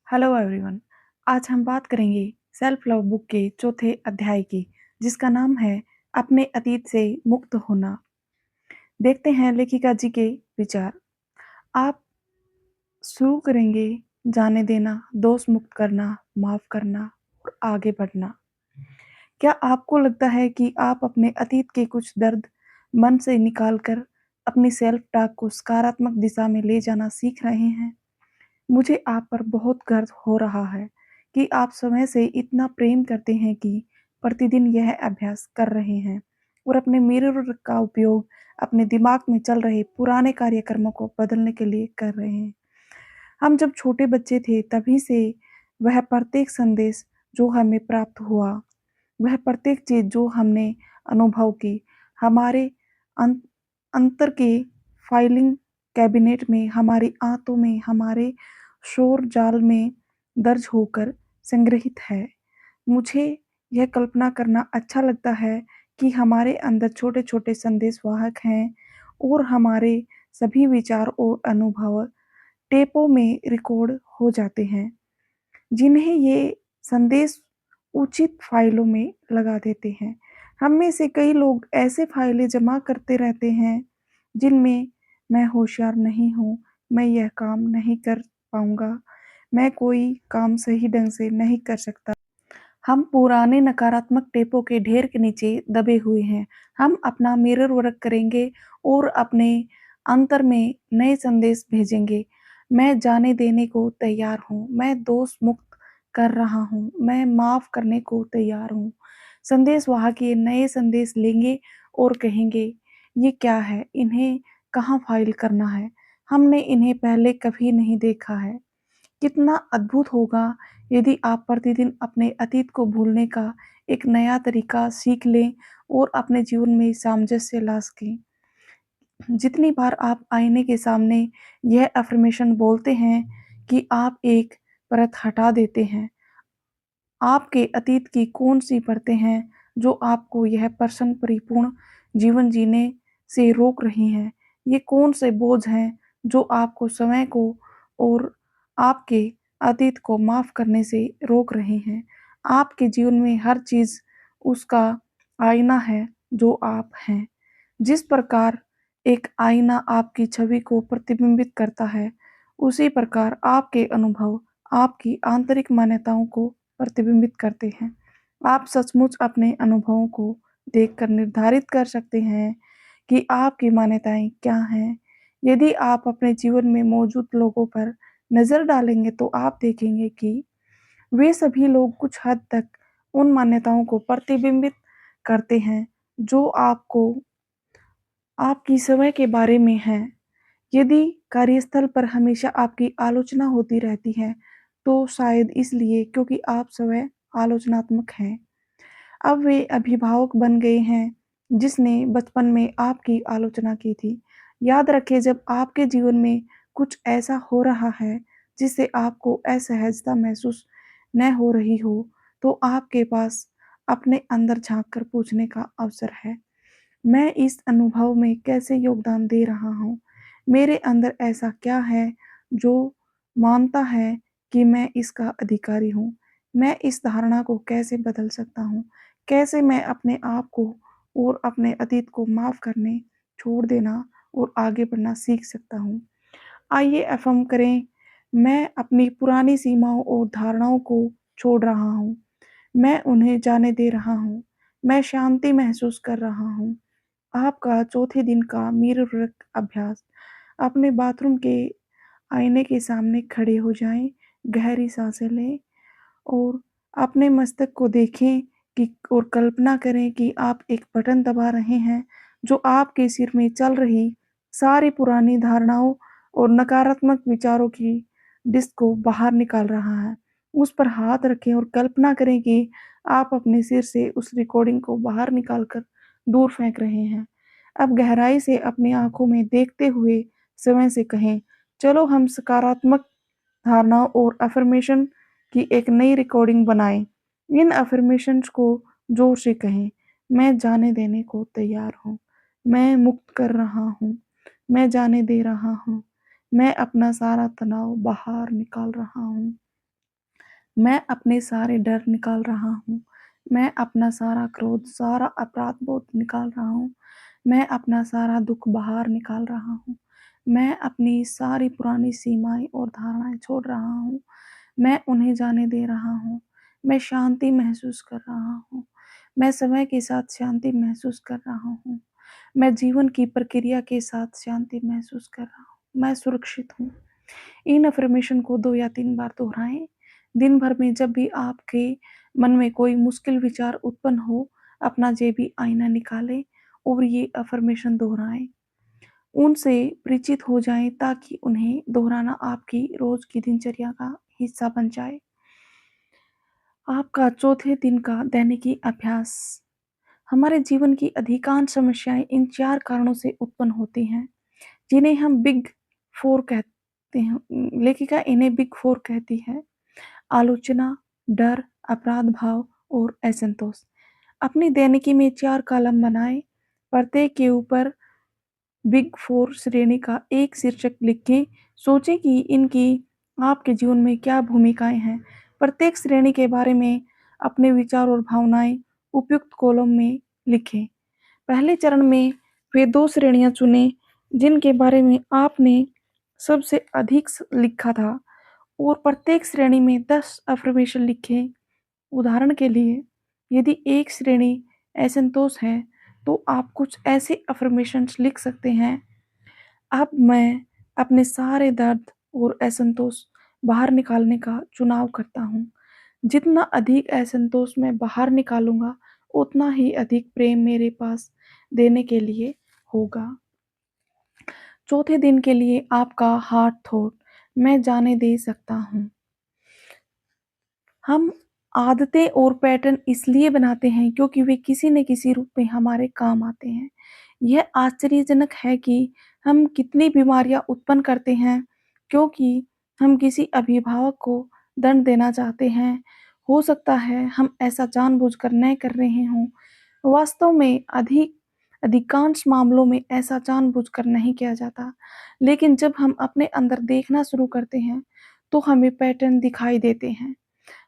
Hello everyone. आज हम बात करेंगे सेल्फ लव बुक के चौथे अध्याय की, जिसका नाम है अपने अतीत से मुक्त होना। देखते हैं लेखिका जी के विचार। आप शुरू करेंगे जाने देना, दोष मुक्त करना, माफ करना और आगे बढ़ना। क्या आपको लगता है कि आप अपने अतीत के कुछ दर्द मन से निकाल कर अपनी सेल्फ टॉक को सकारात्मक दिशा में ले जाना सीख रहे हैं? मुझे आप पर बहुत गर्व हो रहा है कि आप समय से इतना प्रेम करते हैं कि प्रतिदिन यह अभ्यास कर रहे हैं और अपने मिरर का उपयोग अपने दिमाग में चल रहे पुराने कार्यक्रमों को बदलने के लिए कर रहे हैं। हम जब छोटे बच्चे थे तभी से वह प्रत्येक संदेश जो हमें प्राप्त हुआ, वह प्रत्येक चीज जो हमने अनुभव की, हमारे अं- अंतर के फाइलिंग कैबिनेट में, हमारी आंतों में, हमारे शोर जाल में दर्ज होकर संग्रहित है। मुझे यह कल्पना करना अच्छा लगता है कि हमारे अंदर छोटे छोटे संदेश वाहक हैं और हमारे सभी विचार और अनुभव टेपों में रिकॉर्ड हो जाते हैं, जिन्हें ये संदेश उचित फाइलों में लगा देते हैं। हम में से कई लोग ऐसे फाइलें जमा करते रहते हैं जिनमें मैं होशियार नहीं हूँ, मैं यह काम नहीं कर पाऊंगा, मैं कोई काम सही ढंग से नहीं कर सकता। हम पुराने नकारात्मक टेपों के ढेर के नीचे दबे हुए हैं। हम अपना मिरर वर्क करेंगे और अपने अंतर में नए संदेश भेजेंगे। मैं जाने देने को तैयार हूँ, मैं दोष मुक्त कर रहा हूँ, मैं माफ करने को तैयार हूँ। संदेश वाहक ये नए संदेश लेंगे और कहेंगे, ये क्या है, इन्हें कहाँ फाइल करना है, हमने इन्हें पहले कभी नहीं देखा है। कितना अद्भुत होगा यदि आप प्रतिदिन अपने अतीत को भूलने का एक नया तरीका सीख लें और अपने जीवन में सामंजस्य ला सकें। जितनी बार आप आईने के सामने यह अफ़र्मेशन बोलते हैं कि आप एक परत हटा देते हैं, आपके अतीत की कौन-सी परतें हैं जो आपको यह प्रसन्न परिपूर्ण जीवन जीने से रोक रही हैं? ये कौन-से बोझ हैं जो आपको समय को और आपके अतीत को माफ़ करने से रोक रहे हैं? आपके जीवन में हर चीज़ उसका आईना है जो आप हैं। जिस प्रकार एक आईना आपकी छवि को प्रतिबिंबित करता है, उसी प्रकार आपके अनुभव आपकी आंतरिक मान्यताओं को प्रतिबिंबित करते हैं। आप सचमुच अपने अनुभवों को देखकर निर्धारित कर सकते हैं कि आपकी मान्यताएँ क्या हैं। यदि आप अपने जीवन में मौजूद लोगों पर नज़र डालेंगे तो आप देखेंगे कि वे सभी लोग कुछ हद तक उन मान्यताओं को प्रतिबिंबित करते हैं जो आपको आपकी समय के बारे में है। यदि कार्यस्थल पर हमेशा आपकी आलोचना होती रहती है, तो शायद इसलिए क्योंकि आप स्वयं आलोचनात्मक हैं। अब वे अभिभावक बन गए हैं, जिसने बचपन में आपकी आलोचना की थी। याद रखें, जब आपके जीवन में कुछ ऐसा हो रहा है, जिससे आपको असहजता महसूस न हो रही हो, तो आपके पास अपने अंदर झाँक कर पूछने का अवसर है। मैं इस अनुभव में कैसे योगदान दे रहा हूँ? मेरे अंदर ऐसा क्या है जो मानता है कि मैं इसका अधिकारी हूँ? मैं इस धारणा को कैसे बदल सकता हूँ? कैसे मैं अपने आप को और अपने अतीत को माफ़ करने, छोड़ देना और आगे बढ़ना सीख सकता हूँ? आइए अफ़र्म करें, मैं अपनी पुरानी सीमाओं और धारणाओं को छोड़ रहा हूँ। मैं उन्हें जाने दे रहा हूँ। मैं शांति महसूस कर रहा हूँ। आपका चौथे दिन का मिरर वर्क अभ्यास। अपने बाथरूम के आईने के सामने खड़े हो जाएं, गहरी सांसें लें और अपने मस्तक को देखें कि और कल्पना करें कि आप एक बटन दबा रहे हैं जो आपके सिर में चल रही सारी पुरानी धारणाओं और नकारात्मक विचारों की डिस्क को बाहर निकाल रहा है। उस पर हाथ रखें और कल्पना करें कि आप अपने सिर से उस रिकॉर्डिंग को बाहर निकालकर दूर फेंक रहे हैं। अब गहराई से अपनी आँखों में देखते हुए स्वयं से कहें, चलो हम सकारात्मक धारणाओं और अफ़र्मेशन की एक नई रिकॉर्डिंग बनाएँ। इन अफ़र्मेशंस को ज़ोर से कहें, मैं जाने देने को तैयार हूँ, मैं मुक्त कर रहा हूँ, मैं जाने दे रहा हूँ, मैं अपना सारा तनाव बाहर निकाल रहा हूँ। मैं अपने सारे डर निकाल रहा हूँ। मैं अपना सारा क्रोध, सारा अपराध बोध निकाल रहा हूँ। मैं अपना सारा दुःख बाहर निकाल रहा हूँ। मैं अपनी सारी पुरानी सीमाएँ और धारणाएँ छोड़ रहा हूँ। मैं उन्हें जाने दे रहा हूँ। मैं शांति महसूस कर रहा हूँ। मैं समय के साथ शांति महसूस कर रहा हूँ। मैं जीवन की प्रक्रिया के साथ शांति महसूस कर रहा हूँ। मैं सुरक्षित हूँ। इन अफ़र्मेशन को 2 या 3 बार दोहराएँ। दिन भर में जब भी आपके मन में कोई मुश्किल विचार उत्पन्न हो, अपना जेबी आईना निकालें और ये अफ़र्मेशन दोहराएँ। उनसे परिचित हो जाएँ ताकि उन्हें दोहराना आपकी रोज़ की दिनचर्या का हिस्सा बन जाए। आपका चौथे दिन का दैनिकी अभ्यास। हमारे जीवन की अधिकांश समस्याएँ इन 4 कारणों से उत्पन्न होती हैं, जिन्हें हम बिग 4 कहते हैं। लेखिका इन्हें बिग 4 कहती है। आलोचना, डर, अपराध भाव और असंतोष। अपनी दैनिकी में 4 कॉलम बनाएँ। प्रत्येक के ऊपर बिग 4 श्रेणी का एक शीर्षक लिखें। सोचें कि इनकी आपके जीवन में क्या भूमिकाएँ हैं। प्रत्येक श्रेणी के बारे में अपने विचार और भावनाएँ उपयुक्त कॉलम में लिखें। पहले चरण में वे 2 श्रेणियाँ चुनें जिनके बारे में आपने सबसे अधिक लिखा था और प्रत्येक श्रेणी में 10 अफ़र्मेशन लिखें। उदाहरण के लिए, यदि एक श्रेणी असंतोष है, तो आप कुछ ऐसे अफ़र्मेशंस लिख सकते हैं। अब मैं अपने सारे दर्द और असंतोष बाहर निकालने का चुनाव करता हूँ। जितना अधिक असंतोष मैं बाहर निकालूँगा, उतना ही अधिक प्रेम मेरे पास देने के लिए होगा। चौथे दिन के लिए आपका हार्ट थॉट, मैं जाने दे सकता हूँ। हम आदतें और पैटर्न इसलिए बनाते हैं क्योंकि वे किसी न किसी रूप में हमारे काम आते हैं। यह आश्चर्यजनक है कि हम कितनी बीमारियां उत्पन्न करते हैं क्योंकि हम किसी अभिभावक को दंड देना चाहते हैं। हो सकता है हम ऐसा जानबूझकर न कर रहे हों। वास्तव में अधिकांश मामलों में ऐसा जानबूझकर नहीं किया जाता। लेकिन जब हम अपने अंदर देखना शुरू करते हैं, तो हमें पैटर्न दिखाई देते हैं।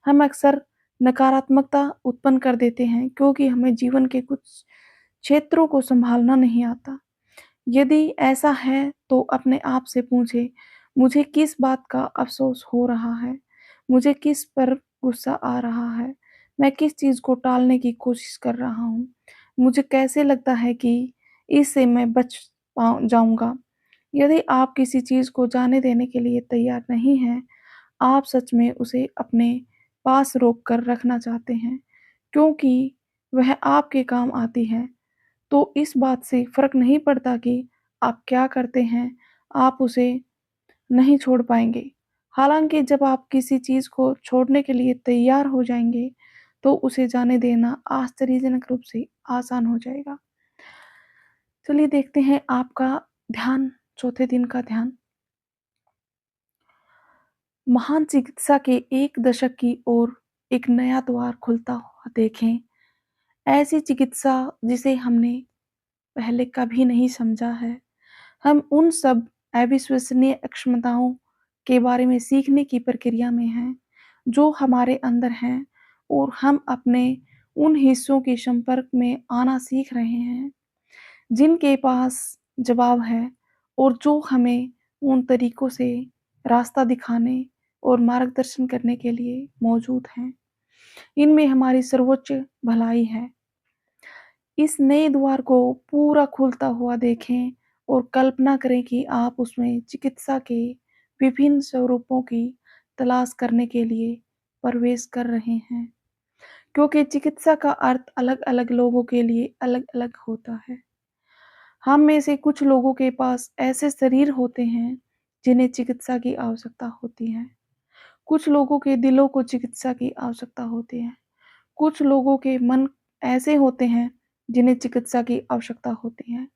हम अक्सर नकारात्मकता उत्पन्न कर देते हैं क्योंकि हमें जीवन के कुछ क्षेत्रों को संभालना नहीं आता। यदि ऐसा है तो अपने आप से पूछें, मुझे किस बात का अफ़सोस हो रहा है? मुझे किस पर गुस्सा आ रहा है? मैं किस चीज़ को टालने की कोशिश कर रहा हूँ? मुझे कैसे लगता है कि इससे मैं बच जाऊँगा? यदि आप किसी चीज़ को जाने देने के लिए तैयार नहीं हैं, आप सच में उसे अपने पास रोक कर रखना चाहते हैं, क्योंकि वह आपके काम आती है, तो इस बात से फ़र्क नहीं पड़ता कि आप क्या करते हैं, आप उसे नहीं छोड़ पाएँगे। हालाँकि जब आप किसी चीज़ को छोड़ने के लिए तैयार हो जाएँगे, तो उसे जाने देना आश्चर्यजनक रूप से आसान हो जाएगा। चलिए देखते हैं आपका ध्यान, चौथे दिन का ध्यान। महान चिकित्सा के 1 दशक की ओर एक नया द्वार खुलता हुआ देखें। ऐसी चिकित्सा जिसे हमने पहले कभी नहीं समझा है। हम उन सब अविश्वसनीय क्षमताओं के बारे में सीखने की प्रक्रिया में हैं, जो हमारे अंदर हैं और हम अपने उन हिस्सों के संपर्क में आना सीख रहे हैं, जिनके पास जवाब है और जो हमें उन तरीकों से रास्ता दिखाने और मार्गदर्शन करने के लिए मौजूद हैं। इनमें हमारी सर्वोच्च भलाई है। इस नए द्वार को पूरा खुलता हुआ देखें और कल्पना करें कि आप उसमें चिकित्सा के विभिन्न स्वरूपों की तलाश करने के लिए प्रवेश कर रहे हैं, क्योंकि चिकित्सा का अर्थ अलग-अलग लोगों के लिए अलग-अलग होता है। हम में से कुछ लोगों के पास ऐसे शरीर होते हैं जिन्हें चिकित्सा की आवश्यकता होती है। कुछ लोगों के दिलों को चिकित्सा की आवश्यकता होती है। कुछ लोगों के मन ऐसे होते हैं जिन्हें चिकित्सा की आवश्यकता होती है।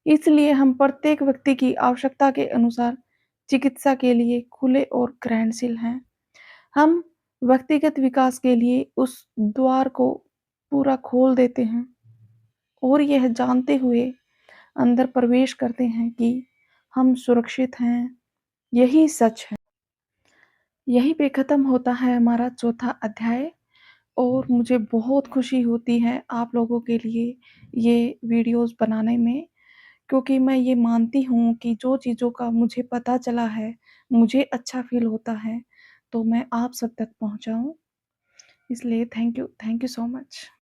इसलिए हम प्रत्येक व्यक्ति की आवश्यकता के अनुसार चिकित्सा के लिए खुले और ग्रहणशील हैं। हम व्यक्तिगत विकास के लिए उस द्वार को पूरा खोल देते हैं और यह जानते हुए अंदर प्रवेश करते हैं कि हम सुरक्षित हैं। यही सच है। यहीं पे ख़त्म होता है हमारा चौथा अध्याय और मुझे बहुत खुशी होती है आप लोगों के लिए ये वीडियोज़ बनाने में, क्योंकि मैं ये मानती हूँ कि जो चीज़ों का मुझे पता चला है, मुझे अच्छा फ़ील होता है, तो मैं आप सब तक पहुँचाऊँ। इसलिए थैंक यू सो मच।